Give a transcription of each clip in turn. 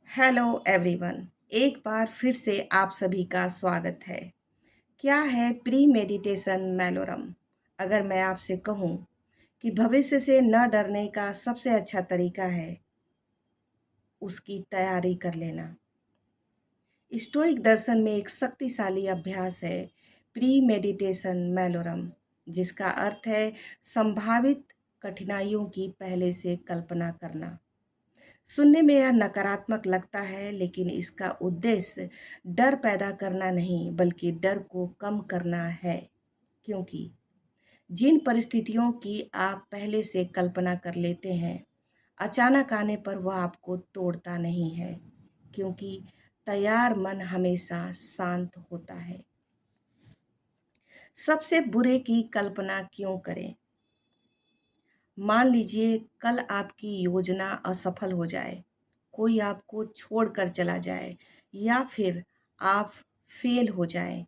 Hello everyone. एक बार फिर से आप सभी का स्वागत है। क्या है प्री मेडिटेशन मेलोरम? अगर मैं आपसे कहूँ कि भविष्य से न डरने का सबसे अच्छा तरीका है उसकी तैयारी कर लेना। स्टोइक दर्शन में एक शक्तिशाली अभ्यास है प्री मेडिटेशन मेलोरम, जिसका अर्थ है संभावित कठिनाइयों की पहले से कल्पना करना। सुनने में यह नकारात्मक लगता है, लेकिन इसका उद्देश्य डर पैदा करना नहीं बल्कि डर को कम करना है। क्योंकि जिन परिस्थितियों की आप पहले से कल्पना कर लेते हैं, अचानक आने पर वह आपको तोड़ता नहीं है, क्योंकि तैयार मन हमेशा शांत होता है। सबसे बुरे की कल्पना क्यों करें? मान लीजिए कल आपकी योजना असफल हो जाए, कोई आपको छोड़कर चला जाए या फिर आप फेल हो जाएं।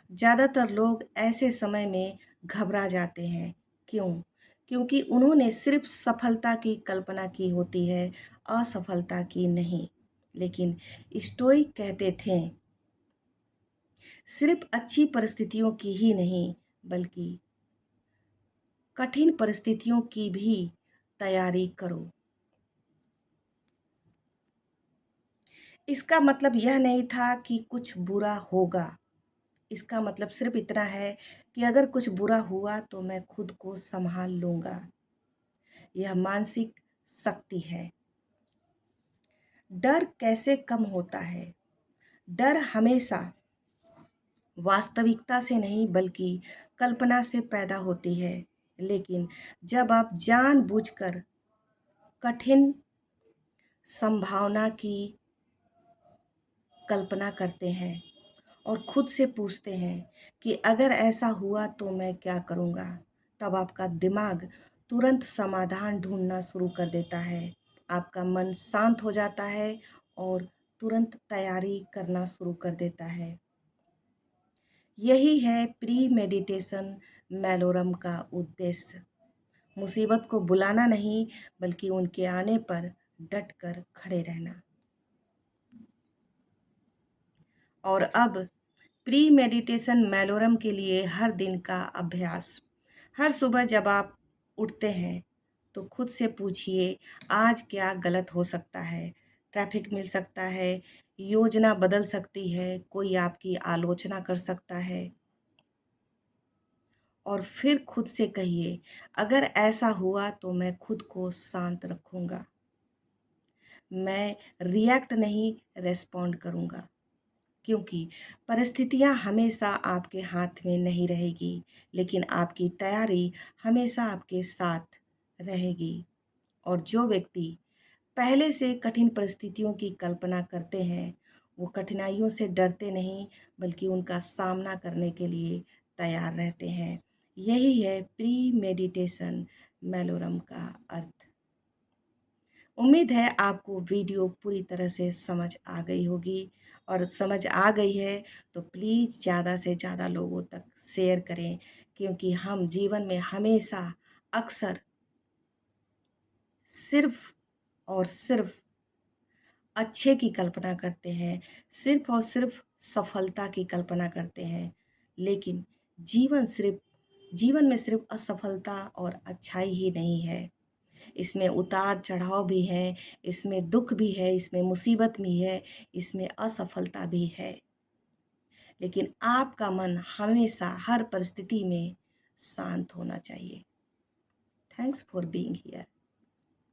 ज़्यादातर लोग ऐसे समय में घबरा जाते हैं। क्यों? क्योंकि उन्होंने सिर्फ सफलता की कल्पना की होती है, असफलता की नहीं। लेकिन स्टोइक कहते थे सिर्फ अच्छी परिस्थितियों की ही नहीं बल्कि कठिन परिस्थितियों की भी तैयारी करो। इसका मतलब यह नहीं था कि कुछ बुरा होगा। इसका मतलब सिर्फ इतना है कि अगर कुछ बुरा हुआ तो मैं खुद को संभाल लूँगा। यह मानसिक शक्ति है। डर कैसे कम होता है? डर हमेशा वास्तविकता से नहीं बल्कि कल्पना से पैदा होती है। लेकिन जब आप जानबूझकर कठिन संभावना की कल्पना करते हैं और खुद से पूछते हैं कि अगर ऐसा हुआ तो मैं क्या करूँगा, तब आपका दिमाग तुरंत समाधान ढूंढना शुरू कर देता है। आपका मन शांत हो जाता है और तुरंत तैयारी करना शुरू कर देता है। यही है प्री मेडिटेशन मेलोरम का उद्देश्य। मुसीबत को बुलाना नहीं बल्कि उनके आने पर डटकर खड़े रहना। और अब प्री मेडिटेशन मेलोरम के लिए हर दिन का अभ्यास। हर सुबह जब आप उठते हैं तो खुद से पूछिए आज क्या गलत हो सकता है। ट्रैफिक मिल सकता है, योजना बदल सकती है, कोई आपकी आलोचना कर सकता है। और फिर खुद से कहिए अगर ऐसा हुआ तो मैं खुद को शांत रखूँगा। मैं रिएक्ट नहीं रेस्पॉन्ड करूँगा। क्योंकि परिस्थितियाँ हमेशा आपके हाथ में नहीं रहेगी, लेकिन आपकी तैयारी हमेशा आपके साथ रहेगी। और जो व्यक्ति पहले से कठिन परिस्थितियों की कल्पना करते हैं, वो कठिनाइयों से डरते नहीं बल्कि उनका सामना करने के लिए तैयार रहते हैं। यही है प्री मेडिटेशन मेलोरम का अर्थ। उम्मीद है आपको वीडियो पूरी तरह से समझ आ गई होगी, और समझ आ गई है तो प्लीज़ ज़्यादा से ज़्यादा लोगों तक शेयर करें, क्योंकि हम जीवन में हमेशा अक्सर सिर्फ़ और सिर्फ़ अच्छे की कल्पना करते हैं, सिर्फ़ और सिर्फ़ सफलता की कल्पना करते हैं। लेकिन जीवन में सिर्फ़ असफलता और अच्छाई ही नहीं है। इसमें उतार-चढ़ाव भी है, इसमें दुःख भी है, इसमें मुसीबत भी है, इसमें असफलता भी है। लेकिन आपका मन हमेशा हर परिस्थिति में शांत होना चाहिए। Thanks for being here.